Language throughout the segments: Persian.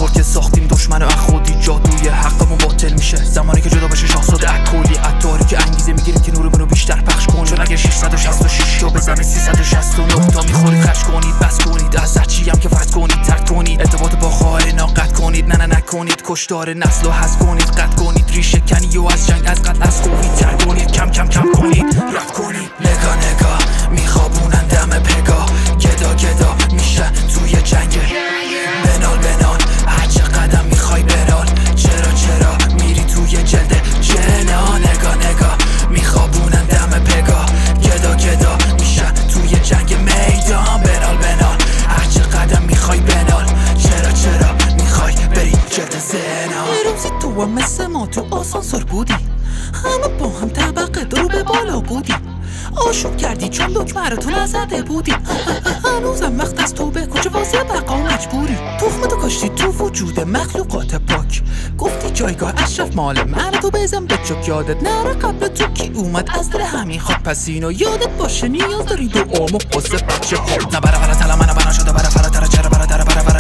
میخورد که ساختیم دشمن و خودی جادوی حقمون باطل میشه زمانی که جدا بشه شاهزاده اکلی عطاری که انگیزه میگیریم که نورمونو بیشتر پخش کنیم چون اگه 666 رو بزنه 369 تا میخورید خش کنید بس کنید از هرچی هم که فرض کنید ترک کنید ارتباط با خائنا قطع کنید نه نکنید کشتار نسل و حذف کنید قطع کنید ریشه کنی و از جنگ از قتل از قوی تر کنید کم کنید رفت کنید نگاه میخوابونن دم پگاه گدا میشه توی جنگ بنال هرچه قدم میخوای برال چرا میری توی جلد جنا نگاه میخوابونن دم پگاه گدا میشه توی جنگ میدان بنال هرچه قدم میخوای بنال چرا میخوای بری جلد زنا روزی تو هم مثل ما تو آسانسور بودی همه با هم طبقه رو به بالا بودی آشوب کردی چون لکمه رو تو نزده بودی هنوزم وقت از تو به کجا واسه بقا مجبوری تخمتو کاشتی تو وجود مخلوقات پاک گفتی جایگاه اشرف مال من تو بزن بچک یادت نره قبل تو کی اومد از دل همین خواب پس اینو یادت باشه نیاز داری دعامو قصه بچه خود نبره تلا من بنا شده بره فراتر چرا بره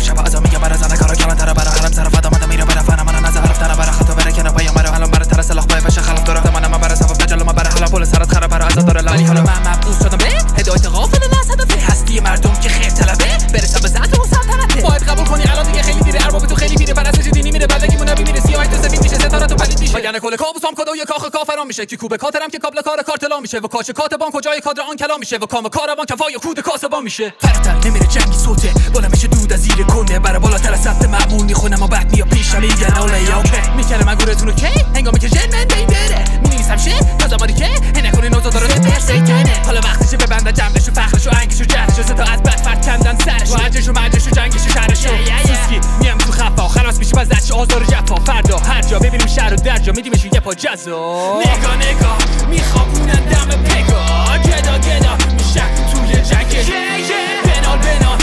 شب ازا میگه بره زنه کارا کلانتر بره حرم سر فدامت میره بره فن من نظر رفتن بره خطا بره کنه پای مرا الان بره تر سلاح پای بشه خلاف داره من بره سبب جلو ما بره حالا پول سرت خراب بره از داره ولی حالا من مبعوث شدم به هدایت غافل از هدف هستی مردم که خیر طلبه برسم به ذات و سلطنته باید قبول کنی الان دیگه خیلی دیره ارباب تو خیلی پیره پرستش دینی میره بلگیمون نبی میره سیاهی تو زمین میشه ستاره تو پلید میشه وگرنه کل کابوسام کدوی کاخ کافران میشه کی کوبه کاترم که کابل کار کارتلا میشه و کاش کاتبان کجای کادر آن کلام میشه و کام کاروان کفای کود کاسبان میشه فراتر نمیره جنگی صوته بالا میشه دود از زیر کنده برای بالاتر از ثبت معمول میخونم و بعد میاد پیشم میگن اولی اوکی میکنه من گورتونو کی هنگامی که جن من بره مینویسم شه تا زمانی که نکنی نوزا داره برسیتنه حالا وقتشه ببنده جمعش و فخرش و انگش و جهش و ستا از بد فرد کندن سرش و عجش و مرجش و جنگش و شهرش و سوسکی میم تو خفا خلاص میشیم از دستش آزار و جفا فردا هر جا ببینیم شهر و درجا میدیمش یه پا جزا نگاه میخوابونن دم پگاه گدا میشه توی جنگ بنال